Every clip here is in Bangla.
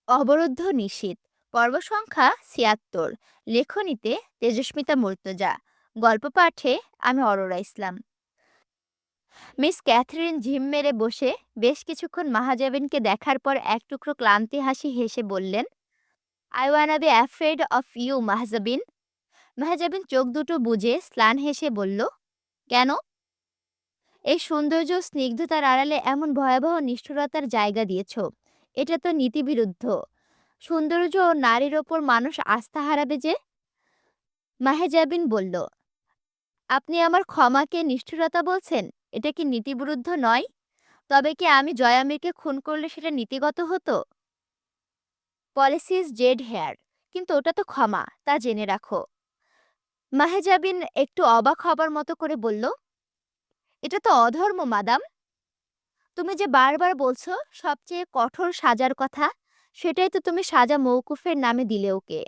অবরুদ্ধ নিশীথ পর্ব সংখ্যা ৭৬। লেখনীতে তেজস্মিতা মুর্তজা। গল্প পাঠে আমি অরোরা ইসলাম। মিস ক্যাথরিন ঝিম মেরে বসে বেশ কিছুক্ষণ মাহাজাবিনকে দেখার পর এক টুকরো ক্লান্তি হাসি হেসে বললেন, I wanna be afraid of you Mahjabin. Mahjabin চোখ দুটো বুজে স্লান হেসে বলল, কেন? এই সৌন্দর্য ও স্নিগ্ধতার আড়ালে এমন ভয়াবহ নিষ্ঠুরতার জায়গা দিয়েছ। এটা তো নীতিবিরুদ্ধ। সৌন্দর্য ও নারীর ওপর মানুষ আস্থা হারাবে যে। মাহেজাবিন বলল, আপনি আমার ক্ষমাকে নিষ্ঠুরতা বলছেন? এটা কি নীতিবিরুদ্ধ নয়? তবে কি আমি জয়ামিরকে খুন করলে সেটা নীতিগত হতো? পলিসিস জেড হেয়ার। কিন্তু ওটা তো ক্ষমা, তা জেনে রাখো। মাহেজাবিন একটু অবাক হবার মতো করে বলল, এটা তো অধর্ম মাদাম। তুমি যে বারবার বলছো সবচেয়ে কঠোর সাজার কথা, সেটাই তো তুমি সাজা মৌকুফের নামে দিলে ওকে।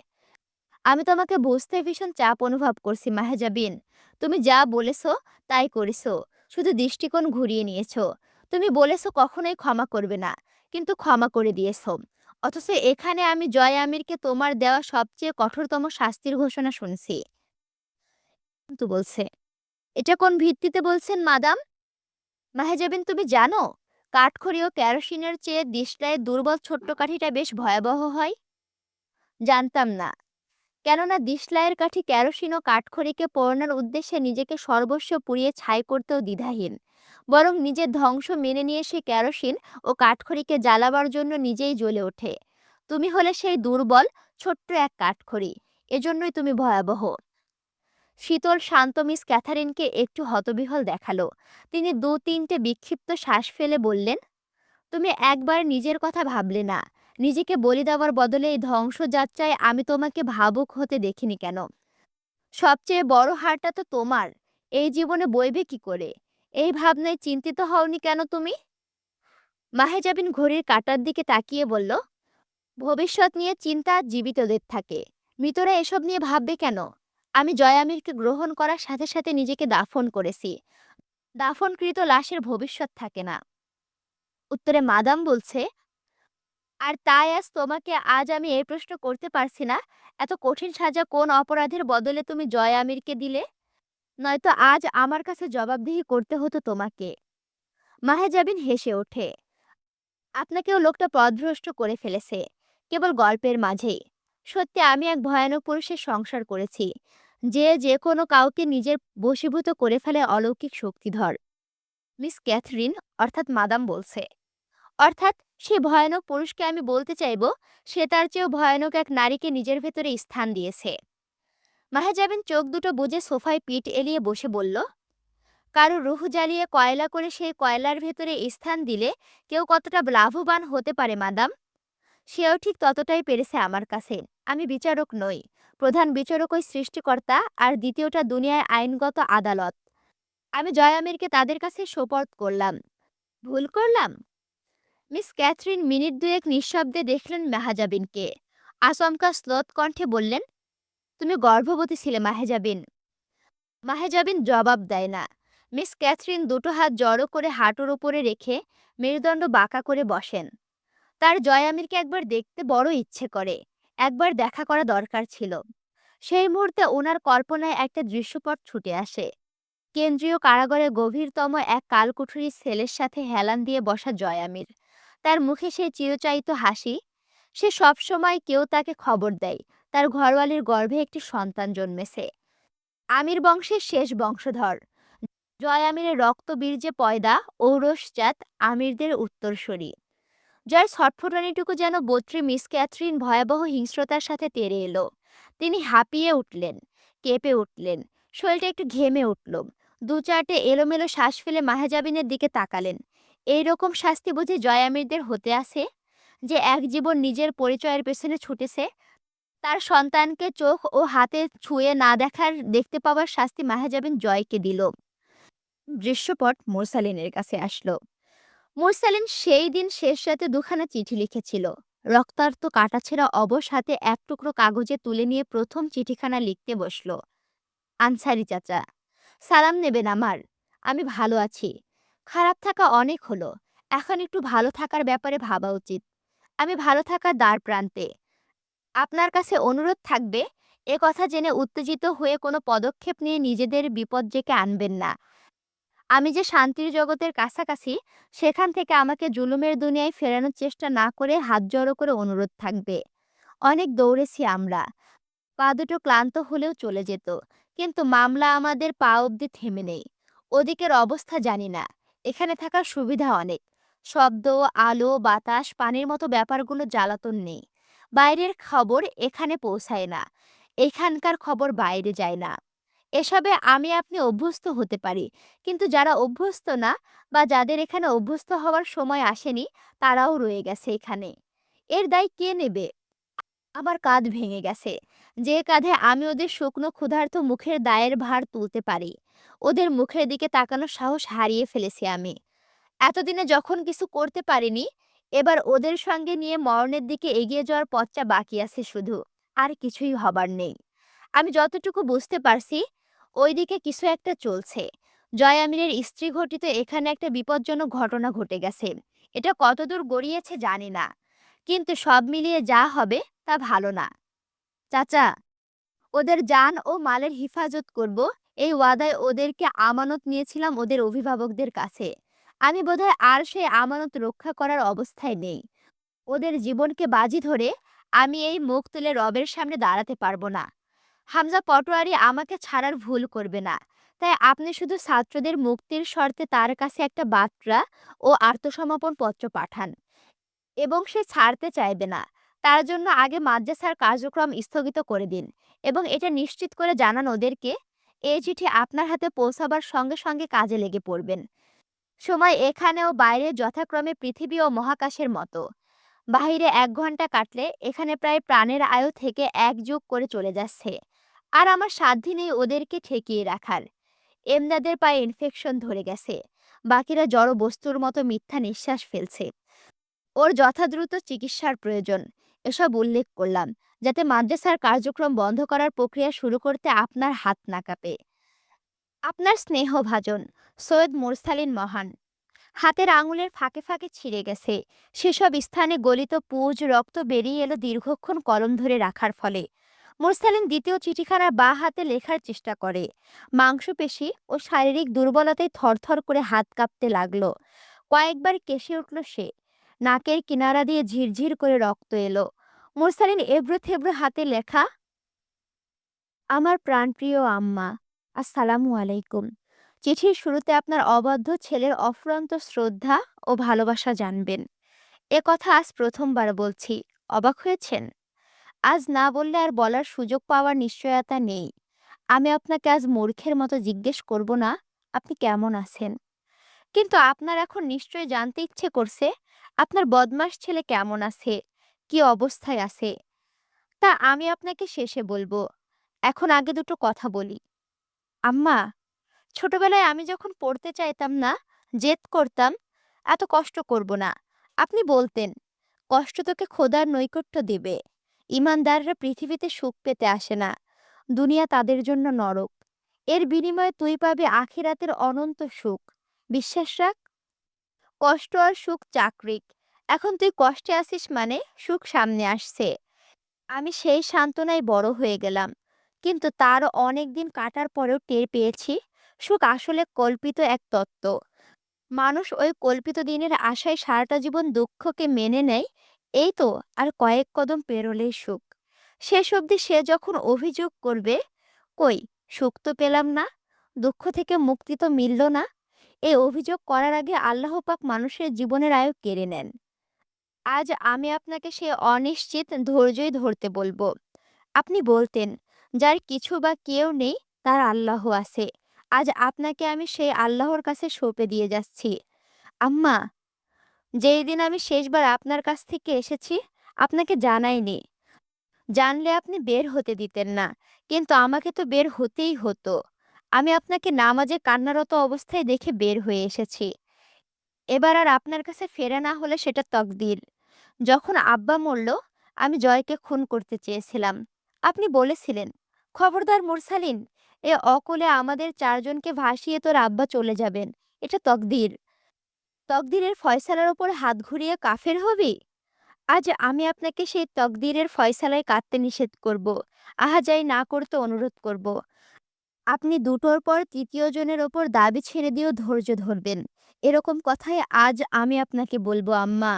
আমি তোমাকে বুঝতে ভীষণ চাপ অনুভব করছি মাহেজাবিন। তুমি যা বলেছো তাই করেছো, শুধু দৃষ্টিকোণ ঘুরিয়ে নিয়েছো। তুমি বলেছো কখনোই ক্ষমা করবে না, কিন্তু ক্ষমা করে দিয়েছো। অথচ এখানে আমি জয় আমিরকে তোমার দেওয়া সবচেয়ে কঠোরতম শাস্তির ঘোষণা শুনছি। কিন্তু বলছে, এটা কোন ভিত্তিতে বলছেন মাদাম? মাহেজাবিন, তুমি জানো কাঠখড়ি ও কেরোসিনের চেয়ে দিশলাইয়ের দুর্বল ছোট্ট কাঠিটা বেশ ভয়াবহ হয়? জানতাম না। কেননা দিশলাইয়ের কাঠি কেরোসিন ও কাঠখড়িকে পোড়ানোর উদ্দেশ্যে নিজেকে সর্বস্ব পুড়িয়ে ছাই করতেও দ্বিধাহীন। বরং নিজের ধ্বংস মেনে নিয়ে সে কেরোসিন ও কাঠখড়িকে জ্বালাবার জন্য নিজেই জ্বলে ওঠে। তুমি হলে সেই দুর্বল ছোট্ট এক কাঠখড়ি। এজন্যই তুমি ভয়াবহ। শীতল শান্ত মিস ক্যাথারিনকে একটু হতবিহ্বল দেখালো। তিনি দু তিনটে বিক্ষিপ্ত শ্বাস ফেলে বললেন, তুমি একবার নিজের কথা ভাবলে না? নিজেকে বলি দেওয়ার বদলে এই ধ্বংসযাত্রায় আমি তোমাকে ভাবুক হতে দেখিনি কেন? সবচেয়ে বড় হারটা তো তোমার। এই জীবনে বইবে কি করে? এই ভাবনায় চিন্তিত হওনি কেন তুমি? মাহেজাবিন ঘড়ির কাঁটার দিকে তাকিয়ে বলল, ভবিষ্যৎ নিয়ে চিন্তা জীবিতদের থাকে, মৃতরা এসব নিয়ে ভাববে কেন? আমি জয়ামিরকে গ্রহণ করার সাথে সাথে নিজেকে দাফন করেছি। দাফনকৃত লাশের ভবিষ্যৎ থাকে না। উত্তরে মাদাম বলছে, আর তাই আজ আমি এই প্রশ্ন করতে পারছি না, এত কঠিন সাজা কোন অপরাধের বদলে তুমি জয় আমিরকে দিলে? নয়তো আজ আমার কাছে জবাবদিহি করতে হতো তোমাকে। মাহেজাবিন হেসে ওঠে, আপনাকেও লোকটা পথভ্রষ্ট করে ফেলেছে, কেবল গল্পের মাঝেই। সত্যি আমি এক ভয়ানক পুরুষের সংসার করেছি, যে যে কোনো কাউকে নিজের বশীভূত করে ফেলে অলৌকিক শক্তিধর। মিস ক্যাথরিন, অর্থাৎ মাদাম বলছে। অর্থাৎ সে ভয়ানক পুরুষকে আমি বলতে চাইব, সে তার চেয়েও ভয়ানক এক নারীকে নিজের ভেতরে স্থান দিয়েছে। মাহেজাবিন চোখ দুটো বুজে সোফায় পিঠ এলিয়ে বসে বলল, কারো রুহ জ্বালিয়ে কয়লা করে সেই কয়লার ভেতরে স্থান দিলে কেউ কতটা লাভবান হতে পারে মাদাম, সেও ঠিক ততটাই পেরেছে আমার কাছে। আমি বিচারক নই। প্রধান বিচারক ওই সৃষ্টিকর্তা, আর দ্বিতীয়টা দুনিয়ায় আইনগত আদালত। আমি জয় আমিরকে তাদের কাছে সোপর্দ করলাম। ভুল করলাম? মিস ক্যাথরিন মিনিট দুয়েক নিঃশব্দে দেখলেন মাহাজাবিনকে। আচমকা স্লোথ কণ্ঠে বললেন, তুমি গর্ভবতী ছিলে মাহেজাবিন। মাহেজাবিন জবাব দেয় না। মিস ক্যাথরিন দুটো হাত জড়ো করে হাঁটুর উপরে রেখে মেরুদণ্ড বাঁকা করে বসেন। তার জয় আমিরকে একবার দেখতে বড় ইচ্ছে করে। একবার দেখা করা দরকার ছিল। সেই মুহূর্তে ওনার কল্পনায় একটা দৃশ্যপট ছুটে আসে। কেন্দ্রীয় কারাগারে গভীরতম এক কালকুঠুরির সেলের সাথে হেলান দিয়ে বসা জয় আমির। তার মুখে সেই চিরচারিত হাসি। সে সবসময় কেউ তাকে খবর দেয় তার ঘরওয়ালির গর্ভে একটি সন্তান জন্মেছে। আমির বংশের শেষ বংশধর। জয় আমিরের রক্তবীর্যে পয়দা ঔরসজাত আমিরদের উত্তরসূরি। যার ছটফটানিটুকু যেন বত্রী মিস ক্যাথরিন ভয়াবহ হিংস্রতার সাথে তেড়ে এলো। তিনি হাঁপিয়ে উঠলেন, কেঁপে উঠলেন, শরীরটা একটু ঘেমে উঠল। দু চারটে এলোমেলো শ্বাস ফেলে মাহেজাবিনের দিকে তাকালেন। এই রকম শাস্তি বুঝি জয় আমিরদের হতে আছে, যে এক জীবন নিজের পরিচয়ের পেছনে ছুটেছে? তার সন্তানকে চোখ ও হাতে ছুঁয়ে না দেখতে পাওয়ার শাস্তি মাহেজাবিন জয়কে দিল। দৃশ্যপট মোরসালিনের কাছে আসলো। মুরসালিন সেই দিন শেষ রাতে দুখানা চিঠি লিখেছিল। রক্তাক্ত কাটাছেঁড়া অবশ হাতে এক টুকরো কাগজে তুলে নিয়ে প্রথম চিঠিখানা লিখতে বসল। আনসারি চাচা, সালাম নেবেন আমার। আমি ভালো আছি। খারাপ থাকা অনেক হলো, এখন একটু ভালো থাকার ব্যাপারে ভাবা উচিত। আমি ভালো থাকার দ্বারপ্রান্তে। আপনার কাছে অনুরোধ থাকবে, এ কথা জেনে উত্তেজিত হয়ে কোনো পদক্ষেপ নিয়ে নিজেদের বিপদ ডেকে আনবেন না। আমি যে শান্তির জগতের কাছাকাছি, সেখান থেকে আমাকে জুলুমের দুনিয়ায় ফেরানোর চেষ্টা না করে হাত জড়ো করে অনুরোধ থাকবে। অনেক দৌড়েছি আমরা। পা দুটো ক্লান্ত হলেও চলে যেত। কিন্তু মামলা আমাদের পা অবধি থেমে নেই। ওদিকের অবস্থা জানি না। এখানে থাকার সুবিধা অনেক। শব্দ, আলো, বাতাস, পানির মতো ব্যাপারগুলো জ্বালাতন নেই। বাইরের খবর এখানে পৌঁছায় না। এখানকার খবর বাইরে যায় না। এসবে আমি আপনি অভ্যস্ত হতে পারি। কিন্তু যারা অভ্যস্ত না বা যাদের এখানে অভ্যস্ত হওয়ার সময় আসেনি, তারাও রয়ে গেছে এখানে। এর দায় কে নেবে? আমার কাঁধ ভেঙে গেছে। যে কাঁধে আমি ওদের শুকনো ক্ষুধার্ত মুখের দায়ের ভার তুলতে পারি। ওদের মুখের দিকে তাকানোর সাহস হারিয়ে ফেলেছি আমি। এতদিনে যখন কিছু করতে পারিনি, এবার ওদের সঙ্গে নিয়ে মরণের দিকে এগিয়ে যাওয়ার পথটা বাকি আছে শুধু। আর কিছুই হবার নেই। আমি যতটুকু বুঝতে পারছি, ওইদিকে কিছু একটা চলছে। জয় আমিরের স্ত্রী ঘটিত এখানে একটা বিপজ্জনক ঘটনা ঘটে গেছে। এটা কতদূর গড়িয়েছে জানি না। কিন্তু সব মিলিয়ে যা হবে তা ভালো না। চাচা, ওদের জান ও মালের হিফাজত করব, এই ওয়াদায় ওদেরকে আমানত নিয়েছিলাম ওদের অভিভাবকদের কাছে। আমি বোধহয় আর সেই আমানত রক্ষা করার অবস্থায় নেই। ওদের জীবনকে বাজি ধরে আমি এই মুখ তুলে রবের সামনে দাঁড়াতে পারবো না। হামজা পটোয়ারি আমাকে ছাড়ার ভুল করবে না। তাই আপনি শুধু ছাত্রদের মুক্তির শর্তে তার কাছে একটা বার্তা ও আত্মসমর্পণ পত্র পাঠান। এবং সে ছাড়তে চাইবে না। তার জন্য আগে মাদ্রাসার কার্যক্রম স্থগিত করে দিন এবং এটা নিশ্চিত করে জানান ওদেরকে, এই চিঠি আপনার হাতে পৌঁছাবার সঙ্গে সঙ্গে কাজে লেগে পড়বেন। সময় এখানে ও বাইরে যথাক্রমে পৃথিবী ও মহাকাশের মতো। বাহিরে 1 ঘন্টা কাটলে এখানে প্রায় প্রাণের আয়ু থেকে 1 যুগ করে চলে যাচ্ছে। আর আমার সাধ্যি নেই ওদেরকে ঠেকিয়ে রাখার। এমদাদের পায়ে ইনফেকশন ধরে গেছে। বাকিরা জড় বস্তুর মতো মিথ্যা নিঃশ্বাস ফেলছে। ওর যথাদ্রুত চিকিৎসার প্রয়োজন। এসব উল্লেখ করলাম যাতে মাদ্রাসার কার্যক্রম বন্ধ করার প্রক্রিয়া শুরু করতে আপনার হাত না কাঁপে। আপনার স্নেহভাজন সৈয়দ মুরসালিন মহান। হাতের আঙুলের ফাঁকে ফাঁকে ছিঁড়ে গেছে। সেসব স্থানে গলিত পুঁজ রক্ত বেরিয়ে এলো দীর্ঘক্ষণ কলম ধরে রাখার ফলে। মুরসালিন দ্বিতীয় চিঠিখানা বাঁ হাতে লেখার চেষ্টা করে। মাংসপেশি ও শারীরিক দুর্বলতায় থরথর করে হাত কাঁপতে লাগলো। কয়েকবার কেসে উঠল সে। নাকের কিনারা দিয়ে ঝিরঝির করে রক্ত এলো। মুরসালিন এবড়ো থেবড়ো হাতে লেখা, আমার প্রাণপ্রিয় আম্মা, আসসালামু আলাইকুম। চিঠির শুরুতে আপনার অবাধ্য ছেলের অফুরন্ত শ্রদ্ধা ও ভালোবাসা জানবেন। এ কথা আজ প্রথমবার বলছি। অবাক হয়েছেন? আজ না বললে আর বলার সুযোগ পাওয়ার নিশ্চয়তা নেই। আমি আপনাকে আজ মূর্খের মতো জিজ্ঞেস করব না, আপনি কেমন আছেন? কিন্তু আপনার এখন নিশ্চয়ই জানতে ইচ্ছে করছে, আপনার বদমাস ছেলে কেমন আছে, কি অবস্থায় আছে। তা আমি আপনাকে শেষে বলবো। এখন আগে দুটো কথা বলি। আম্মা, ছোটবেলায় আমি যখন পড়তে চাইতাম না, জেদ করতাম, এত কষ্ট করব না। আপনি বলতেন, কষ্ট তোকে খোদার নৈকট্য দেবে। ইমানদাররা পৃথিবীতে সুখ পেতে আসে না, দুনিয়া তাদের জন্য নরক। এর বিনিময়ে তুই পাবি আখিরাতের অনন্ত সুখ। বিশ্বাস রাখ। কষ্ট আর সুখ চাকরিক। এখন তুই কষ্টে আছিস মানে সুখ সামনে আসছে। আমি সেই সান্ত্বনায় বড় হয়ে গেলাম। কিন্তু তার অনেক দিন কাটার পরেও টের পেয়েছি, সুখ আসলে কল্পিত এক তত্ত্ব। মানুষ ওই কল্পিত দিনের আশায় সারাটা জীবন দুঃখকে মেনে নেয়। এই তো আর কয়েক কদম পেরোলেই সুখ। শেষ অবধি সে যখন অভিযোগ করবে, কই, সুখ তো পেলাম না, দুঃখ থেকে মুক্তি তো মিলল না, এই অভিযোগ করার আগে আল্লাহ পাক মানুষের জীবনের আয়ু কেড়ে নেন। আজ আমি আপনাকে সে অনিশ্চিত ধৈর্যই ধরতে বলবো। আপনি বলতেন, যার কিছু বা কেউ নেই তার আল্লাহ আছে। আজ আপনাকে আমি সেই আল্লাহর কাছে সঁপে দিয়ে যাচ্ছি। আম্মা, যেই দিন আমি শেষবার আপনার কাছ থেকে এসেছি, আপনাকে জানাইনি। জানলে আপনি বের হতে দিতেন না। কিন্তু আমাকে তো বের হতেই হতো। আমি আপনাকে নামাজে কান্নারত অবস্থায় দেখে বের হয়ে এসেছি। এবার আর আপনার কাছে ফেরা না হলে সেটা তকদির। যখন আব্বা মরল, আমি জয়কে খুন করতে চেয়েছিলাম। আপনি বলেছিলেন, খবরদার মুরসালিন, এ অকলে আমাদের 4 জনকে ভাসিয়ে তোর আব্বা চলে যাবেন। এটা তকদির। তকদিরের ফয়সালার ওপর হাত ঘুরিয়ে কাফের হবি? আজ আমি আপনাকে সেই তকদিরের ফয়সালায় কাঁদতে নিষেধ করব। আহাজারি না করতে অনুরোধ করব। আপনি দুটোর পর তৃতীয় জনের ওপর দাবি ছেড়ে দিয়েও ধৈর্য ধরবেন। এরকম কথাই আজ আমি আপনাকে বলবো আম্মা।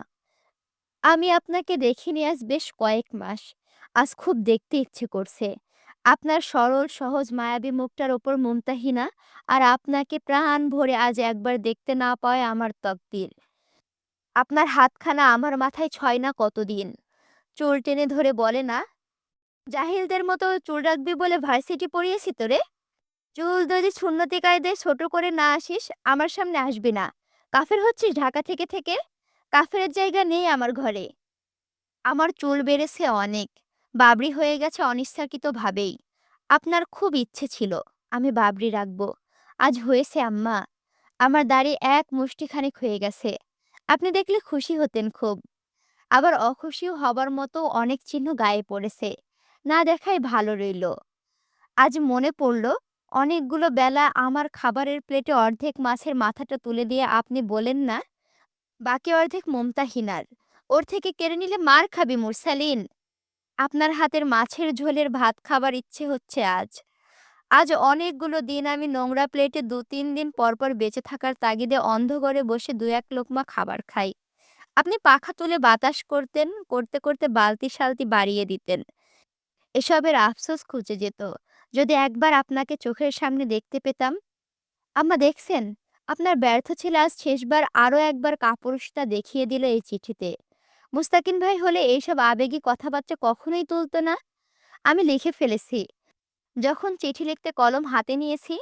আমি আপনাকে দেখিনি আজ বেশ কয়েক মাস। আজ খুব দেখতে ইচ্ছে করছে। আপনার সরল সহজ মায়াবী মুখটার ওপর মুমতাহিনা, আর আপনাকে প্রাণ ভরে আজ একবার দেখতে না পাওয়ায় আমার তকদির। আপনার হাতখানা আমার মাথায় ছয় না কতদিন। চুল টেনে ধরে বলে না, জাহিলদের মতো চুল রাখবি বলে ভার্সিটি পড়িয়েছি তোরে? চুল যদি সুন্নতি কায়দায় ছোট করে না আসিস, আমার সামনে আসবি না। কাফের হচ্ছিস ঢাকা থেকে থেকে? কাফেরের জায়গা নেই আমার ঘরে। আমার চুল বেড়েছে অনেক। বাবরি হয়ে গেছে অনিচ্ছাকৃতভাবেই। আপনার খুব ইচ্ছে ছিল আমি বাবরি রাখব। আজ হয়েছে আম্মা। আমার দাড়ি এক মুষ্টিখানেক হয়ে গেছে। আপনি দেখলে খুশি হতেন খুব। আবার অখুশিও হবার মতো অনেক চিহ্ন গায়ে পড়েছে। না দেখাই ভালো রইল। আজ মনে পড়ল, অনেকগুলো বেলা আমার খাবারের প্লেটে অর্ধেক মাছের মাথাটা তুলে দিয়ে আপনি বলেন না, বাকি অর্ধেক মুমতাহিনার। ওর থেকে কেড়ে নিলে মার খাবি মুরসালিন। আপনার হাতের মাছের ঝোলের ভাত খাবার ইচ্ছে হচ্ছে আজ। আজ অনেকগুলো দিন আমি নোংরা প্লেটে ২-৩ দিন পরপর বেঁচে থাকার তাগিদে অন্ধঘরে বসে ২-১ লোকমা খাবার খাই। আপনি পাখা তুলে বাতাস করতেন, করতে করতে বালতি সালতি বাড়িয়ে দিতেন। এসবের আফসোস খুঁজে যেত যদি একবার আপনাকে চোখের সামনে দেখতে পেতাম। আম্মা দেখছেন, আপনার ব্যর্থ ছেলে আজ শেষবার আরও একবার কাপুরুষতা দেখিয়ে দিল এই চিঠিতে। মুস্তাকিন ভাই হলে এইসব আবেগী কথাবার্তা কখনোই তুলতো না। আমি লিখে ফেলেছি। যখন চিঠি লিখতে কলম হাতে নিয়েছি,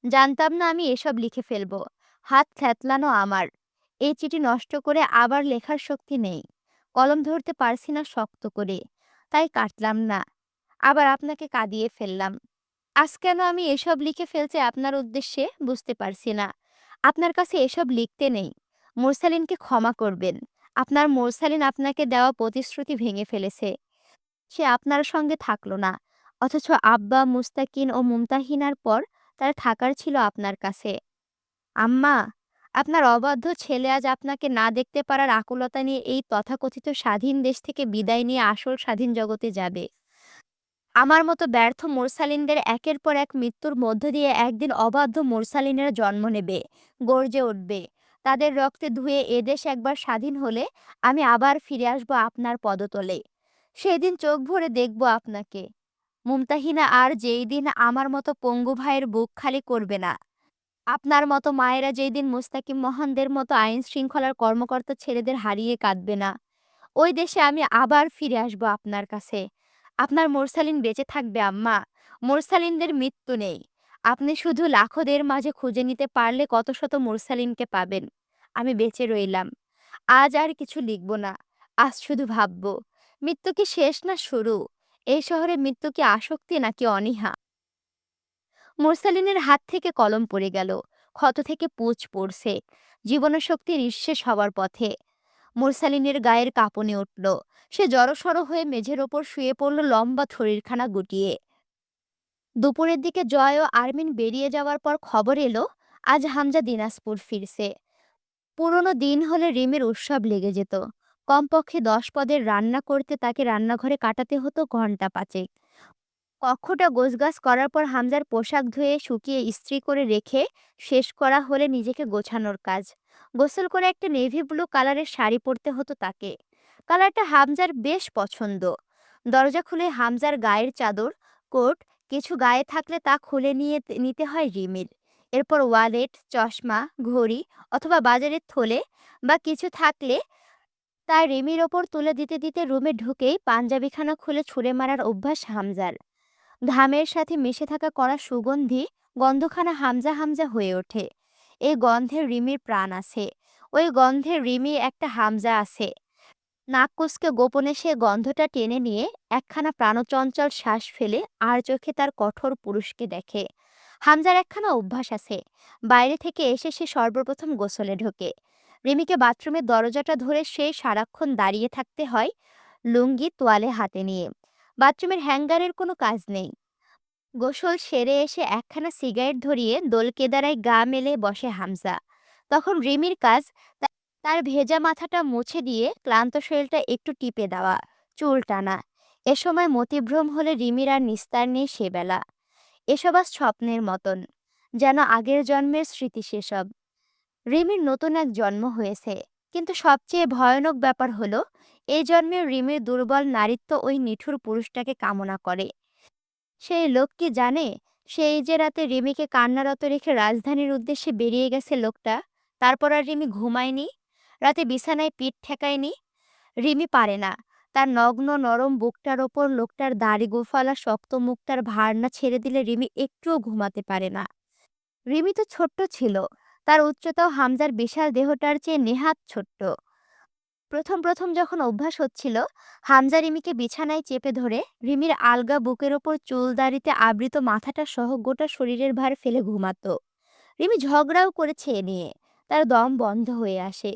জানতাম না আমি এসব লিখে ফেলবো। হাত থ্যাতলানো আমার। এই চিঠি নষ্ট করে আবার লেখার শক্তি নেই। কলম ধরতে পারছি না শক্ত করে। তাই কাটলাম না। আবার আপনাকে কাঁদিয়ে ফেললাম। আজ কেন আমি এসব লিখে ফেলছি আপনার উদ্দেশ্যে বুঝতে পারছি না। আপনার কাছে এসব লিখতে নেই। মুরসালিনকে ক্ষমা করবেন। আপনার মুরসালিন আপনাকে দেওয়া প্রতিশ্রুতি ভেঙে ফেলেছে। সে আপনার সঙ্গে থাকলো না। অথচ আব্বা, মুস্তাকিন ও মুমতাহিনার পর তার থাকার ছিল আপনার কাছে। আম্মা, আপনার অবাধ্য ছেলে আজ আপনাকে না দেখতে পারার আকুলতা নিয়ে এই তথাকথিত স্বাধীন দেশ থেকে বিদায় নিয়ে আসল স্বাধীন জগতে যাবে। আমার মতো ব্যর্থ মুরসালিনদের একের পর এক মৃত্যুর মধ্য দিয়ে একদিন অবাধ্য মুরসালিনের জন্ম নেবে, গর্জে উঠবে। তাদের রক্তে ধুয়ে এদেশ একবার স্বাধীন হলে আমি আবার ফিরে আসবো আপনার পদতলে। সেদিন চোখ ভরে দেখব আপনাকে। মুমতাহিনা আর যেই দিন আমার মতো পঙ্গু ভাইয়ের বুক খালি করবে না। আপনার মতো মায়েরা যেই দিন মুস্তাকিম মহানদের মতো আইন শৃঙ্খলার কর্মকর্তা ছেলেদের হারিয়ে কাঁদবে না। ওই দেশে আমি আবার ফিরে আসব আপনার কাছে। আপনার মুরসালিন বেঁচে থাকবে আম্মা। মুরসালিনদের মৃত্যু নেই। আপনি শুধু লাখোদের মাঝে খুঁজে নিতে পারলে কত শত মুরসালিনকে পাবেন। আমি বেঁচে রইলাম। আজ আর কিছু লিখব না। আজ শুধু ভাবব, মৃত্যু কি শেষ না শুরু? এই শহরে মৃত্যু কি আসক্তি নাকি অনীহা? মুরসালিনের হাত থেকে কলম পড়ে গেল। ক্ষত থেকে পুঁজ পড়ছে। জীবনশক্তির নিঃশেষ হবার পথে। মুরসালিনের গায়ের কাঁপুনি উঠল। সে জড়সড় হয়ে মেঝের ওপর শুয়ে পড়ল লম্বা শরীরখানা গুটিয়ে। দুপুরের দিকে জয় ও আরমিন বেরিয়ে যাওয়ার পর খবর এলো, আজ হামজা দিনাজপুর ফিরছে। পুরনো দিন হলে রিমির উৎসব লেগে যেত। কমপক্ষে 10 পদের রান্না করতে তাকে রান্নাঘরে কাটাতে হতো ঘণ্টা 5। কক্ষটা গোছগাছ করার পর হামজার পোশাক ধুয়ে শুকিয়ে ইস্ত্রি করে রেখে শেষ করা হলে নিজেকে গোছানোর কাজ। গোসল করে একটা নেভি ব্লু কালারের শাড়ি পরতে হতো তাকে। কালারটা হামজার বেশ পছন্দ। দরজা খুলে হামজার গায়ের চাদর, কোট কিছু গায়ে থাকলে তা খুলে নিতে হয় রিমির। এরপর ওয়ালেট, চশমা, ঘড়ি অথবা বাজারের থলে বা কিছু থাকলে তা রিমির ওপর তুলে দিতে দিতে রুমে ঢুকেই পাঞ্জাবিখানা খুলে ছুঁড়ে মারার অভ্যাস হামজার। ঘামের সাথে মিশে থাকা কড়া সুগন্ধি গন্ধখানা হামজা হামজা হয়ে ওঠে। এই গন্ধে রিমির প্রাণ আছে। ওই গন্ধে রিমি একটা হামজা আছে। নাক কুঁচকে গোপনে সে গন্ধটা টেনে নিয়ে একখানা প্রাণচঞ্চল শ্বাস ফেলে আর চোখে তার কঠোর পুরুষকে দেখে। হামজার একখানা অভ্যাস আছে। বাইরে থেকে এসে সে সর্বপ্রথম গোসলে ঢোকে। রিমিকে বাথরুমের দরজাটা ধরে সে সারাক্ষণ দাঁড়িয়ে থাকতে হয়, লুঙ্গি তোয়ালে হাতে নিয়ে। বাথরুমের হ্যাঙ্গারের কোনো কাজ নেই। গোসল সেরে এসে একখানা সিগারেট ধরিয়ে দোলকেদারায় গা মেলে বসে হামজা। তখন রিমির কাজ তার ভেজা মাথাটা মুছে দিয়ে ক্লান্ত শরীরটা একটু টিপে দেওয়া, চুল টানা। এ সময় মতিভ্রম হলে রিমির আর নিস্তার নেই সে বেলা। এসব আজ স্বপ্নের মতন, যেন আগের জন্মের স্মৃতি সেসব। রিমির নতুন এক জন্ম হয়েছে, কিন্তু সবচেয়ে ভয়ানক ব্যাপার হলো এই জন্মে রিমির দুর্বল নারীত্ব ওই নিঠুর পুরুষটাকে কামনা করে। সেই লোক কি জানে, সেই যে রাতে রিমিকে কান্নারত রেখে রাজধানীর উদ্দেশ্যে বেরিয়ে গেছে লোকটা, তারপর আর রিমি ঘুমায়নি, রাতে বিছানায় পিঠ ঠেকায়নি। রিমি পারে না তার নগ্ন নরম বুকটার ওপর লোকটার দাড়ি গোফালা শক্ত মুখটার ভার না ছেড়ে দিলে রিমি একটুও ঘুমাতে পারে না। রিমি তো ছোট্ট ছিল, তার উচ্চতাও হামজার বিশাল দেহটার চেয়ে নেহাত ছোট্ট। প্রথম প্রথম যখন অভ্যাস হচ্ছিল, হামজা রিমিকে বিছানায় চেপে ধরে রিমির আলগা বুকের ওপর চুল দাড়িতে আবৃত মাথাটা সহ গোটা শরীরের ভার ফেলে ঘুমাতো। রিমি ঝগড়াও করেছে এ নিয়ে, তার দম বন্ধ হয়ে আসে।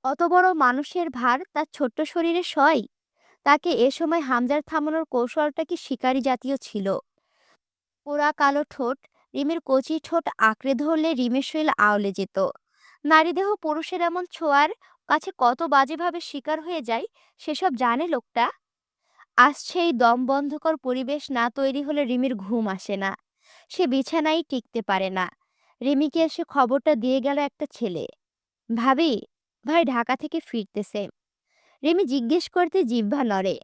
অত বড় মানুষের ভার তার ছোট্ট শরীরে সয়? তাকে এ সময় হামজার থামানোর কৌশলটা কি শিকারী জাতীয় ছিল? পোড়া কালো ঠোঁট, রিমির কচি ঠোঁট আঁকড়ে ধরলে রিমের শরীর আউলে যেত। নারীদেহ পুরুষের এমন ছোঁয়ার কাছে কত বাজেভাবে শিকার হয়ে যায়, সেসব জানে লোকটা। আজ সেই দম বন্ধকর পরিবেশ না তৈরি হলে রিমির ঘুম আসে না, সে বিছানায় টিকতে পারে না। রিমিকে এসে খবরটা দিয়ে গেল একটা ছেলে, ভাবি, ভাই ঢাকা থেকে ফিরতেছে। রিমি জিজ্ঞেস করতে জিহ্বা নড়ে,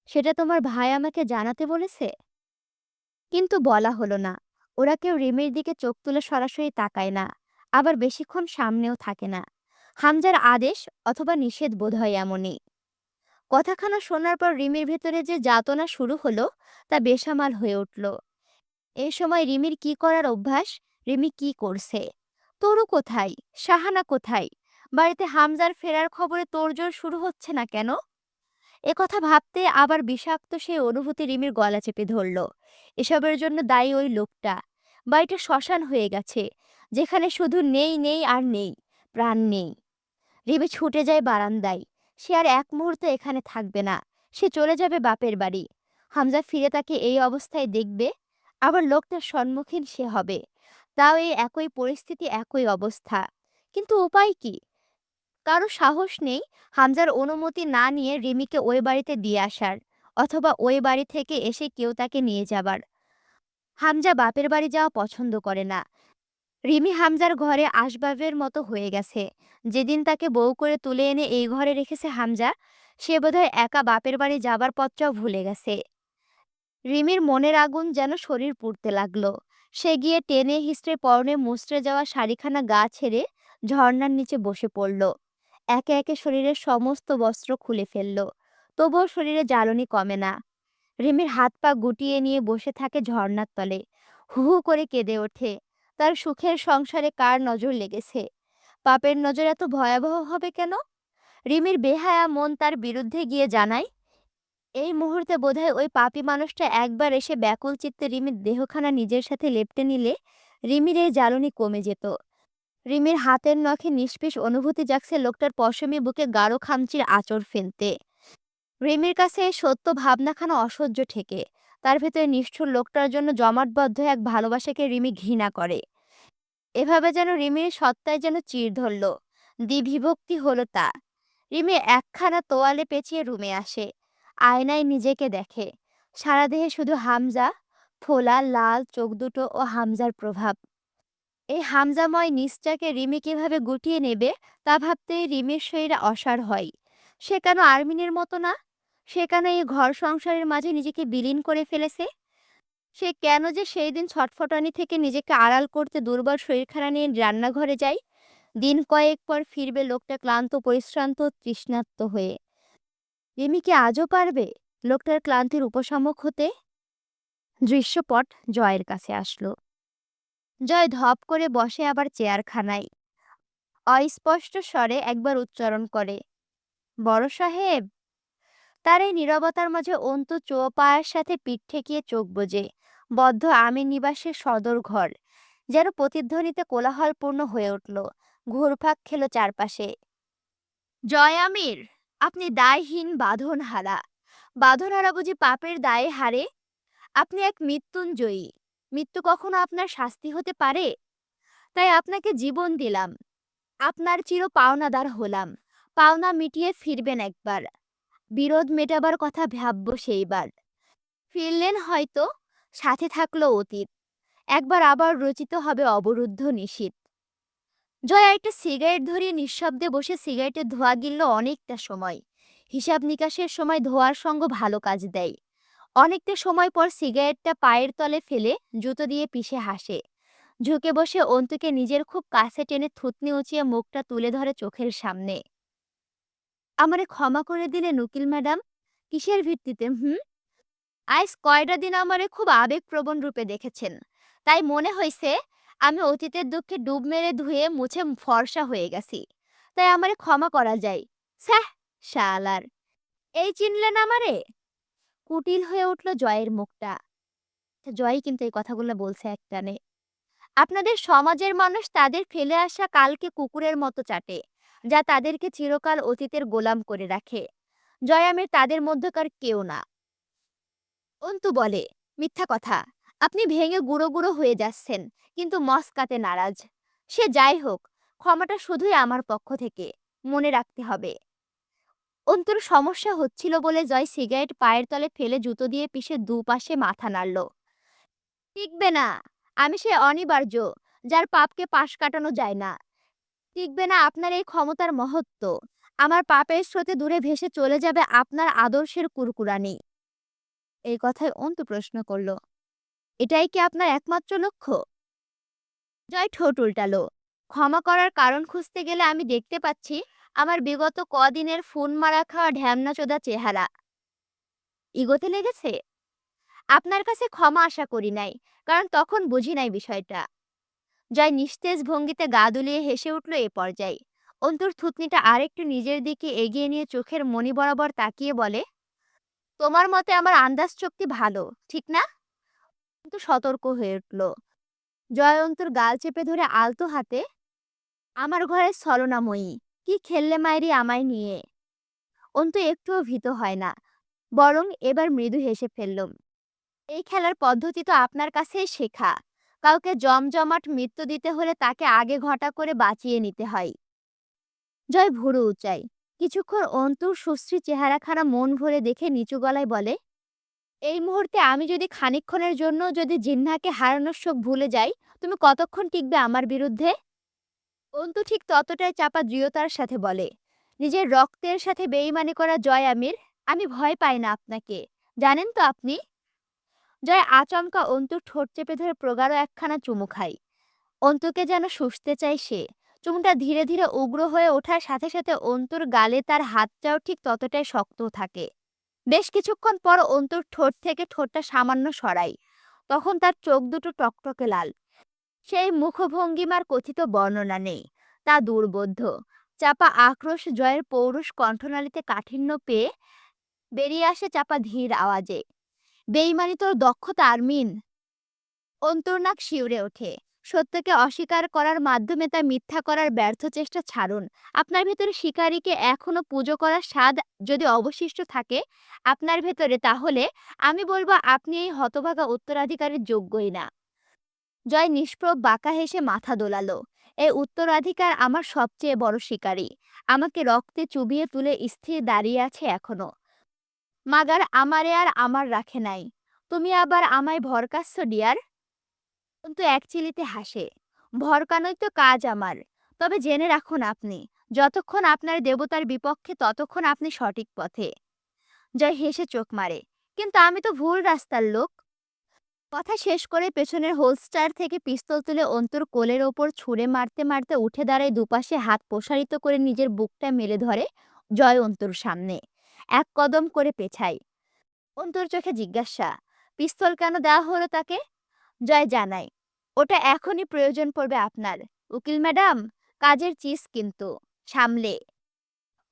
সেটা তোমার ভাই আমাকে জানাতে বলেছে? কিন্তু বলা হলো না। ওরা কেউ রিমির দিকে চোখ তুলে সরাসরি তাকায় না, আবার বেশিক্ষণ সামনেও থাকে না। হামজার আদেশ অথবা নিষেধ বোধ হয় এমনই। কথাখানা শোনার পর রিমির ভেতরে যে যাতনা শুরু হলো, তা বেসামাল হয়ে উঠল। এই সময় রিমির কি করার অভ্যাস, রিমি কি করছে? তরু কোথায়? শাহানা কোথায়? বাড়িতে হামজার ফেরার খবরে তোড়জোড় শুরু হচ্ছে না কেন? একথা ভাবতে আবার বিষাক্ত সেই অনুভূতি রিমির গলা চেপে ধরল। এসবের জন্য দায়ী ওই লোকটা। বাড়িটা শ্মশান হয়ে গেছে, যেখানে শুধু নেই নেই আর নেই, প্রাণ নেই। রিমি ছুটে যায় বারান্দায়। সে আর এক মুহূর্ত এখানে থাকবে না, সে চলে যাবে বাপের বাড়ি। হামজা ফিরে তাকে এই অবস্থায় দেখবে, আবার লোকটার সম্মুখীন সে হবে, তাও এই একই পরিস্থিতি, একই অবস্থা। কিন্তু উপায় কি? কারো সাহস নেই হামজার অনুমতি না নিয়ে রিমিকে ওই বাড়িতে দিয়ে আসার, অথবা ওই বাড়ি থেকে এসে কেউ তাকে নিয়ে যাবার। হামজা বাপের বাড়ি যাওয়া পছন্দ করে না। রিমি হামজার ঘরে আসবাবের মতো হয়ে গেছে। যেদিন তাকে বউ করে তুলে এনে এই ঘরে রেখেছে হামজা, সে বোধহয় একা বাপের বাড়ি যাবার পথটাও ভুলে গেছে। রিমির মনের আগুন যেন শরীর পুড়তে লাগলো। সে গিয়ে টেনে হিস্ট্রে পরনে মুচড়ে যাওয়া শাড়িখানা গা ছেড়ে ঝর্ণার নিচে বসে পড়ল। একে একে শরীরের সমস্ত বস্ত্র খুলে ফেলল, তবুও শরীরে জ্বালনি কমে না। রিমির হাত পা গুটিয়ে নিয়ে বসে থাকে ঝর্ণার তলে, হু হু করে কেঁদে ওঠে। তার সুখের সংসারে কার নজর লেগেছে? পাপের নজর এত ভয়াবহ হবে কেন? রিমির বেহায়া মন তার বিরুদ্ধে গিয়ে জানায়। এই মুহূর্তে বোধহয় ওই পাপী মানুষটা একবার এসে ব্যাকুল চিত্তে রিমির দেহখানা নিজের সাথে লেপ্টে নিলে রিমির এই জ্বালনি কমে যেত। রিমির হাতের নখে নিষ্পিস অনুভূতি জাগছে লোকটার পশমী বুকে গাঢ় খামচির আঁচড় ফেলতে। রিমির কাছে এই সত্য ভাবনাখানা অসহ্য ঠেকে। তার ভেতরে নিষ্ঠুর লোকটার জন্য জমাটবদ্ধ এক ভালোবাসাকে রিমি ঘৃণা করে। এভাবে যেন রিমির সত্তায় যেন চির ধরল, দ্বিবিভক্তি হলো তা। রিমি একখানা তোয়ালে পেঁচিয়ে রুমে আসে, আয়নায় নিজেকে দেখে। সারা দেহে শুধু হামজা, ফোলা লাল চোখ দুটো ও হামজার প্রভাব। এই হামজাময় নিচটাকে রিমি কিভাবে গুটিয়ে নেবে, তা ভাবতেই রিমির শরীরে অসাড় হয়। সে কেন আর্মিনের মতো না? সে কেন এই ঘর সংসারের মাঝে নিজেকে বিলীন করে ফেলেছে? সে কেন যে সেই দিন ছটফটানি থেকে নিজেকে আড়াল করতে দুর্বল শরীরখানা নিয়ে রান্নাঘরে যায়? দিন কয়েক পর ফিরবে লোকটা ক্লান্ত পরিশ্রান্ত তৃষ্ণার্ত হয়ে। রিমি কি আজও পারবে লোকটার ক্লান্তির উপশমক হতে? দৃশ্যপট জয়ের কাছে আসলো। জয় ধপ করে বসে আবার চেয়ারখানায়। অস্পষ্ট স্বরে একবার উচ্চারণ করে, বড় সাহেব। তার এই নীরবতার মাঝে অন্তু চৌপায়ের সাথে পিঠ ঠেকিয়ে চোখ বোজে। বদ্ধ আমির নিবাসের সদর ঘর যেন প্রতিধ্বনিতে কোলাহলপূর্ণ হয়ে উঠল। ঘুরপাক খেল চারপাশে। জয় আমির, আপনি দায়হীন বাঁধনহারা। বাঁধনহারা বুঝি পাপের দায়ে হারে? আপনি এক মৃত্যুঞ্জয়ী। মৃত্যু কখনো আপনার শাস্তি হতে পারে? তাই আপনাকে জীবন দিলাম। আপনার চির পাওনাদার হলাম। পাওনা মিটিয়ে ফিরবেন একবার। বিরোধ মেটাবার কথা ভাবব সেইবার। ফিরলেন হয়তো, সাথে থাকলো অতীত। একবার আবার রচিত হবে অবরুদ্ধ নিশীথ। জয়া একটা সিগারেট ধরিয়ে নিঃশব্দে বসে সিগারেটের ধোঁয়া গিলল অনেকটা সময়। হিসাব নিকাশের সময় ধোঁয়ার সঙ্গ ভালো কাজ দেয়। অনেকটা সময় পর সিগারেটটা পায়ের তলে ফেলে জুতো দিয়ে পিষে হাসে। ঝুঁকে বসে অন্তুকে নিজের খুব কাছে টেনে থুতনি উঁচিয়ে মুখটা তুলে ধরে চোখের সামনে। আমারে ক্ষমা করে দিলেন উকিল ম্যাডাম। কিসের ভিত্তিতে? আইস কয়টা দিন আমারে খুব আবেগপ্রবণ রূপে দেখেছেন, তাই মনে হইছে আমি অতীতের দুঃখে ডুব মেরে ধুয়ে মুছে ফর্সা হয়ে গেছি, তাই আমারে ক্ষমা করা যায়। স্যাহ, শালার, এই চিনলেন আমারে? কুটিল হয়ে উঠল জয়ের মুখটা। জয়ই কিন্তু এই কথাগুলো বলছে একটানে। আপনাদের সমাজের মানুষ তাদের ফেলে আসা কালকে কুকুরের মতো চাটে, যা তাদেরকে চিরকাল অতীতের গোলাম করে রাখে। জয় আমির তাদের মধ্যকার কেউ না। অন্তু বলে, মিথ্যা কথা। আপনি ভেঙে গুঁড়ো গুঁড়ো হয়ে যাচ্ছেন, কিন্তু মস্কাতে নারাজ। সে যাই হোক, ক্ষমাটা শুধুই আমার পক্ষ থেকে। মনে রাখতে হবে। অন্তুর সমস্যা হচ্ছিল বলে জয় সিগারেট পায়ের তলে ফেলে জুতো দিয়ে পিষে দুপাশে মাথা নাড়ল। টিকবে না। আমি সে অনিবার্য, যার পাপকে পাশ কাটানো যায় না। টিকবে না আপনার এই ক্ষমতার মহত্ব। আমার পাপের স্রোতে দূরে ভেসে চলে যাবে আপনার আদর্শের কুরকুরানি। এই কথায় অন্তু প্রশ্ন করল, এটাই কি আপনার একমাত্র লক্ষ্য? জয় ঠোঁট উল্টালো। ক্ষমা করার কারণ খুঁজতে গেলে আমি দেখতে পাচ্ছি আমার বিগত কদিনের ফোন মারা খাওয়া ঢ্যামনাচোদা চেহারা। ইগোতে লেগেছে? আপনার কাছে ক্ষমা আশা করি নাই, কারণ তখন বুঝি নাই বিষয়টা। জয় নিস্তেজ ভঙ্গিতে গা দুলিয়ে হেসে উঠল এ পর্যায়ে। অন্তুর থুতনিটা আরেকটু নিজের দিকে এগিয়ে নিয়ে চোখের মনি বরাবর তাকিয়ে বলে, তোমার মতে আমার আন্দাজ শক্তি ভালো, ঠিক না? কিন্তু সতর্ক হয়ে উঠল। জয় অন্তুর গাল চেপে ধরে আলতো হাতে, আমার ঘরের ছলনাময়ী, কি খেললে মায়েরি আমায় নিয়ে। অন্তু একটুও ভীত হয় না, বরং এবার মৃদু হেসে ফেলল। এই খেলার পদ্ধতি তো আপনার কাছেই শেখা। কাউকে জমজমাট মৃত্যু দিতে হলে তাকে আগে ঘটা করে বাঁচিয়ে নিতে হয়। জয় ভুরু উঁচায়। কিছুক্ষণ অন্তুর সুশ্রী চেহারাখানা মন ভরে দেখে নিচু গলায় বলে, এই মুহূর্তে আমি যদি খানিকক্ষণের জন্য যদি জিহ্নাকে হারানোর শোক ভুলে যাই, তুমি কতক্ষণ টিকবে আমার বিরুদ্ধে? অন্তু ঠিক ততটাই চাপা দৃঢ়তার সাথে বলে, নিজের রক্তের সাথে বেইমানি করা জয় আমির, আমি ভয় পাই না আপনাকে, জানেন তো আপনি? জয় আচমকা অন্তুর ঠোঁট চেপে ধরে প্রগাঢ় একখানা চুমু খায়। অন্তুকে যেন শুষতে চায় সে। চুমুটা ধীরে ধীরে উগ্র হয়ে ওঠার সাথে সাথে অন্তুর গালে তার হাতটাও ঠিক ততটাই শক্ত থাকে। বেশ কিছুক্ষণ পর অন্তুর ঠোঁট থেকে ঠোঁটটা সামান্য সরায়। তখন তার চোখ দুটো টকটকে লাল। সেই মুখভঙ্গিমার কথিত বর্ণনা নেই, তা দুর্বোধ্য। চাপা আক্রোশ জয়ের পৌরুষ কণ্ঠনালীতে কাঠিন্য পেয়ে বেরিয়ে আসে চাপা ধীর আওয়াজে, বেইমানি তোর দক্ষতা আরমিন। অন্তর্নাক শিউরে ওঠে। সত্যকে অস্বীকার করার মাধ্যমে তা মিথ্যা করার ব্যর্থ চেষ্টা ছাড়ুন। আপনার ভেতরে শিকারীকে এখনো পুজো করার স্বাদ যদি অবশিষ্ট থাকে আপনার ভেতরে, তাহলে আমি বলবো আপনি এই হতভাগা উত্তরাধিকারীর যোগ্যই না। জয় নিষ্প্রভ বাঁকা হেসে মাথা দোলালো। এই উত্তরাধিকার আমার সবচেয়ে বড় শিকারী। আমাকে রক্তে চুবিয়ে তুলে স্থির দাঁড়িয়ে আছে এখনো। মাগার আমারে আর আমার রাখে নাই। তুমি আবার আমায় ভরকাচ্ছ ডিয়ার। কিন্তু এক চিলিতে হাসে। ভরকানোই তো কাজ আমার। তবে জেনে রাখুন আপনি, যতক্ষণ আপনার দেবতার বিপক্ষে ততক্ষণ আপনি সঠিক পথে। জয় হেসে চোখ মারে, কিন্তু আমি তো ভুল রাস্তার লোক। কথা শেষ করে পেছনের হোলস্টার থেকে পিস্তল তুলে অন্তুর কোলের ওপর ছুঁড়ে মারতে মারতে উঠে দাঁড়ায়, দুপাশে হাত প্রসারিত করে নিজের বুকটা মেলে ধরে জয় অন্তুর সামনে এক কদম করে পেছায়। অন্তুর চোখে জিজ্ঞাসা, পিস্তল কেন দেওয়া হলো তাকে? জয় জানায়, ওটা এখনই প্রয়োজন পড়বে আপনার উকিল ম্যাডাম, কাজের চিজ কিন্তু সামলে।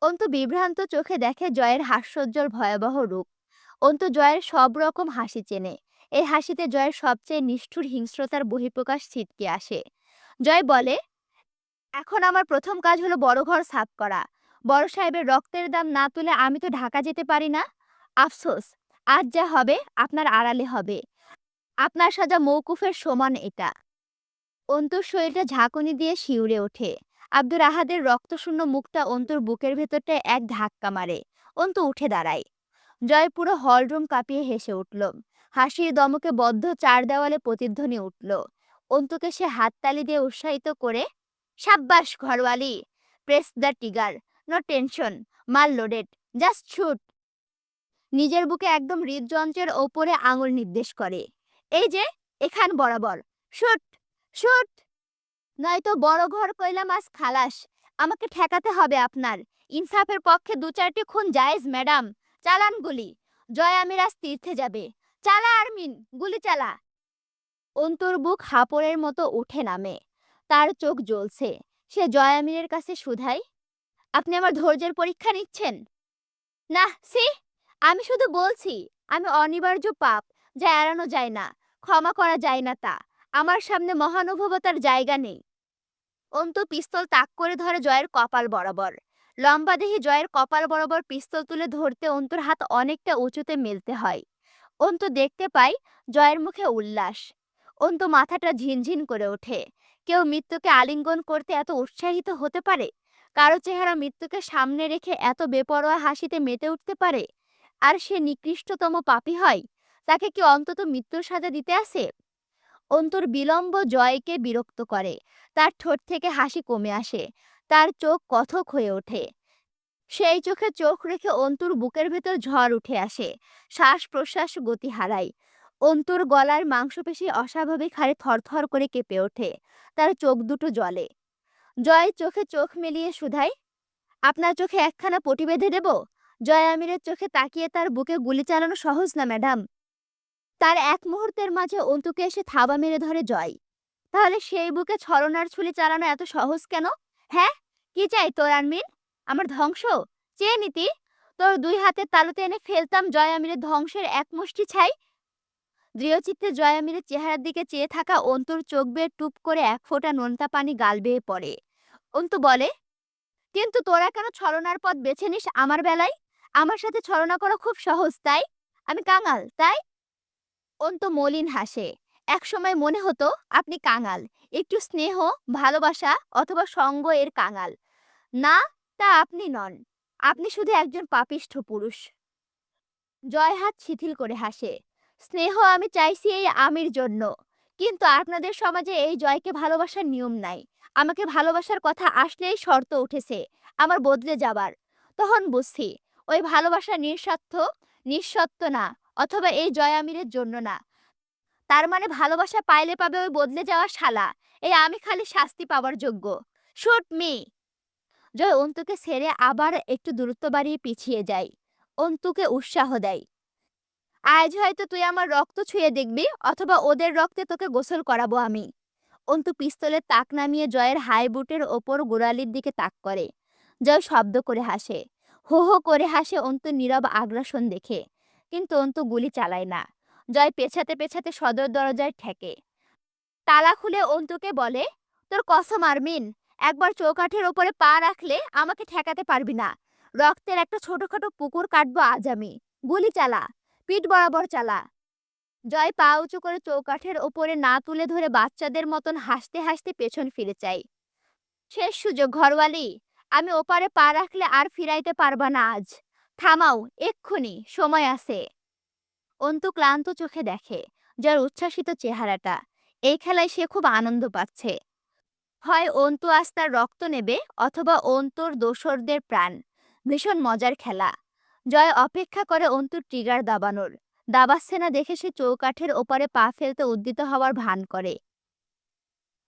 অন্তু বিভ্রান্ত চোখে দেখে জয়ের হাস্যোজ্জ্বল ভয়াবহ রূপ। অন্তু জয়ের সব রকম হাসি চেনে। এই হাসিতে জয়ের সবচেয়ে নিষ্ঠুর হিংস্রতার বহিঃপ্রকাশ ছিটকে আসে। জয় বলে, এখন আমার প্রথম কাজ হলো বড় ঘর সাফ করা। বড় সাহেবের রক্তের দাম না তুলে আমি তো ঢাকা যেতে পারি না। আফসোস, আজ যা হবে আপনার আড়ালে হবে। আপনার সাজা মৌকুফের সমান এটা। অন্তুর শরীরটা ঝাঁকুনি দিয়ে শিউরে ওঠে। আব্দুর আহাদের রক্তশূন্য মুখটা অন্তুর বুকের ভেতরটায় এক ধাক্কা মারে। অন্তু উঠে দাঁড়ায়। জয় পুরো হলরুম কাঁপিয়ে হেসে উঠল। হাসির দমকে বদ্ধ চার দেওয়ালে প্রতিধ্বনি উঠল। অন্তুকে সে হাততালি দিয়ে উৎসাহিত করে, সাব্বাস Gharwali, press the টিগার, no tension, মাল লোডেড, জাস্ট শুট। নিজের বুকে একদম হৃদযন্ত্রের ওপরে আঙুল নির্দেশ করে, এই যে এখান বরাবর, শুট শুট, নয়তো বড় ঘর কইলা মাছ খালাস। আমাকে ঠেকাতে হবে আপনার। ইনসাফের পক্ষে দু চারটি খুন জায়েজ ম্যাডাম। চালান গুলি। জয় আমির আজ তীর্থে যাবে। চালা আরমিন, গুলি চালা। অন্তুর বুক হাঁপড়ের মতো উঠে নামে। তার চোখ জ্বলছে। সে জয় আমিরের কাছে শুধায়, আপনি আমার ধৈর্যের পরীক্ষা নিচ্ছেন? না, সি, আমি শুধু বলছি, আমি অনিবার্য পাপ, যা এড়ানো যায় না, ক্ষমা করা যায় না তা। আমার সামনে মহানুভবতার জায়গা নেই। অন্তু পিস্তল তাক করে ধরে জয়ের কপাল বরাবর। লম্বা দেহি জয়ের কপাল বরাবর পিস্তল তুলে ধরতে অন্তুর হাত অনেকটা উঁচুতে মেলতে হয়। অন্তু দেখতে পায় জয়ের মুখে উল্লাস। অন্তু মাথাটা ঝিনঝিন করে ওঠে। কেউ মৃত্যুকে আলিঙ্গন করতে এত উৎসাহিত হতে পারে? কারো চেহারা মৃত্যুকে সামনে রেখে এত বেপরোয়া হাসিতে মেতে উঠতে পারে? আর সে নিকৃষ্টতম পাপী হয়? তাকে কি অন্তত মৃত্যুর সাজা দিতে আসে? অন্তুর বিলম্ব জয়কে বিরক্ত করে। তার ঠোঁট থেকে হাসি কমে আসে। তার চোখ কথক হয়ে ওঠে। সেই চোখে চোখ রেখে অন্তুর বুকের ভেতর ঝড় উঠে আসে। শ্বাস প্রশ্বাস গতি হারায়। অন্তুর গলার মাংসপেশি অস্বাভাবিক হারে থরথর করে কেঁপে ওঠে। তার চোখ দুটো জ্বলে। জয় চোখে চোখ মিলিয়ে শুধায়, আপনার চোখে একখানা পটি বেঁধে দেব? জয় আমিরের চোখে তাকিয়ে তার বুকে গুলি চালানো সহজ না ম্যাডাম। তার এক মুহূর্তের মাঝে অন্তুকে এসে থাবা মেরে ধরে জয়। তাহলে সেই বুকে ছলনার ছুরি চালানো এত সহজ কেন? হ্যাঁ, কি চাই তোর আনমিন? আমার ধ্বংস চেয়ে নিতি? তোর দুই হাতের তালুতে এনে ফেলতাম জয় আমিরের ধ্বংসের এক মুষ্টি ছাই। দৃঢ়চিত্তে জয় আমিরের চেহারার দিকে চেয়ে থাকা অন্তুর চোখ বেয়ে টুপ করে এক ফোঁটা নোনতা পানি গাল বেয়ে পড়ে। অন্তু বলে, কিন্তু তোরা কেন ছলনার পথ বেছে নিস আমার বেলায়? আমার সাথে ছলনা করা খুব সহজ, তাই? আমি কাঙাল, তাই? অন্তু মলিন হাসে। একসময় মনে হতো আপনি কাঙাল, একটু স্নেহ, ভালোবাসা অথবা সঙ্গ এর কাঙাল। না, তা আপনি নন। আপনি শুধু একজন পাপিষ্ঠ পুরুষ। জয় হাত শিথিল করে হাসে। স্নেহ আমি চাইছি এই আমির জন্য, কিন্তু আপনাদের সমাজে এই জয়কে ভালোবাসার নিয়ম নাই। আমাকে ভালোবাসার কথা আসলেই শর্ত উঠেছে আমার বদলে যাবার। তখন বুঝছি ওই ভালোবাসা নিঃস্বার্থ, নিঃসত্ব না, অথবা এই জয় আমিরের জন্য না। তার মানে ভালোবাসা পাইলে পাবে ওই বদলে যাওয়া শালা। এই আমি খালি শাস্তি পাওয়ার যোগ্য। Shoot me. জয় অন্তুকে ছেড়ে আবার একটু দূরত্ব বাড়িয়ে পিছিয়ে যায়। অন্তুকে উৎসাহ দেয়, আজ হয়তো তুই আমার রক্ত ছুঁয়ে দেখবি, অথবা ওদের রক্তে তোকে গোসল করাবো আমি। অন্তু পিস্তলের তাক নামিয়ে জয়ের হাই বুটের ওপর গোড়ালির দিকে তাক করে। জয় শব্দ করে হাসে। হো হো করে হাসে অন্তু নীরব আগ্রাসন দেখে। কিন্তু অন্তু গুলি চালায় না। জয় পেছাতে পেছাতে সদর দরজায় ঠেকে। তালা খুলে অন্তুকে বলে, তোর কসম আরমিন, একবার চৌকাঠের ওপরে পা রাখলে আমাকে ঠেকাতে পারবি না। রক্তের একটা ছোটখাটো পুকুর কাটবো আজ আমি। গুলি চালা, পিঠ বরাবর চালা। জয় পা উঁচু করে চৌকাঠের ওপরে না তুলে ধরে বাচ্চাদের মতন হাসতে হাসতে পেছন ফিরে চাই। শেষ সুযোগ ঘরওয়ালি, আমি ওপারে পা রাখলে আর ফিরাইতে পারবা না আজ। থামাও এক্ষুনি, সময় আছে। অন্তু ক্লান্ত চোখে দেখে জয়ের উচ্ছ্বাসিত চেহারাটা। এই খেলায় সে খুব আনন্দ পাচ্ছে। হয় অন্তু আজ তার রক্ত নেবে, অথবা অন্তুর দোসরদের প্রাণ। ভীষণ মজার খেলা। জয় অপেক্ষা করে অন্তুর ট্রিগার দাবানোর। দাবাচ্ছে না দেখে সে চৌকাঠের ওপারে পা ফেলতে উদ্যত হওয়ার ভান করে।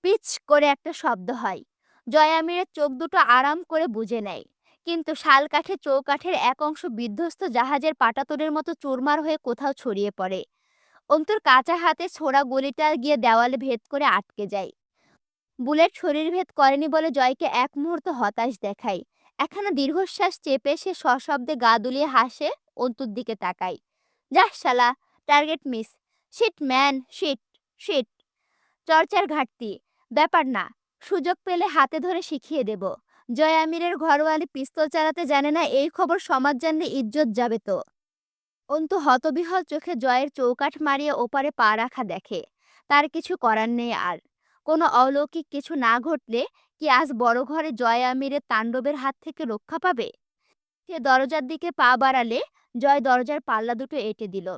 পিচ করে একটা শব্দ হয়। জয় আমিরের চোখ দুটো আরাম করে বুজে নেয়। কিন্তু শালকাঠে চৌকাঠের এক অংশ বিধ্বস্ত জাহাজের পাটাতনের মতো চুরমার হয়ে কোথাও ছড়িয়ে পড়ে। অন্তুর কাঁচা হাতে ছোড়া গুলিটা গিয়ে দেওয়ালে ভেদ করে আটকে যায়। বুলেট শরীর ভেদ করেনি বলে জয়কে এক মুহূর্ত হতাশ দেখায়। একখানা দীর্ঘশ্বাস চেপে সে সশব্দে গা দুলিয়ে হাসে। অন্তুর দিকে তাকায়। যাহ শালা, target miss. Shit man, shit, shit. চর্চার ঘাটতি ব্যাপার না, সুযোগ পেলে হাতে ধরে শিখিয়ে দেব। জয় আমিরের ঘরওয়ালি পিস্তল চালাতে জানে না, এই খবর সমাজ জানলে ইজ্জত যাবে তো। অন্তু হতবিহ্বল চোখে জয়ের চৌকাঠ মারিয়ে ওপারে পা রাখা দেখে। তার কিছু করার নেই আর। কোনো অলৌকিক কিছু না ঘটলে কি আজ বড় ঘরে জয় আমিরের তাণ্ডবের হাত থেকে রক্ষা পাবে? সে দরজার দিকে পা বাড়ালে জয় দরজার পাল্লা দুটো এঁটে দিল।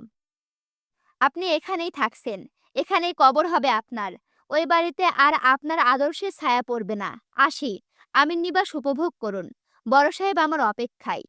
আপনি এখানেই থাকছেন, এখানেই কবর হবে আপনার। ওই বাড়িতে আর আপনার আদর্শের ছায়া পড়বে না। আসি, আমির নিবাস উপভোগ করুন। বড় সাহেব আমার অপেক্ষায়।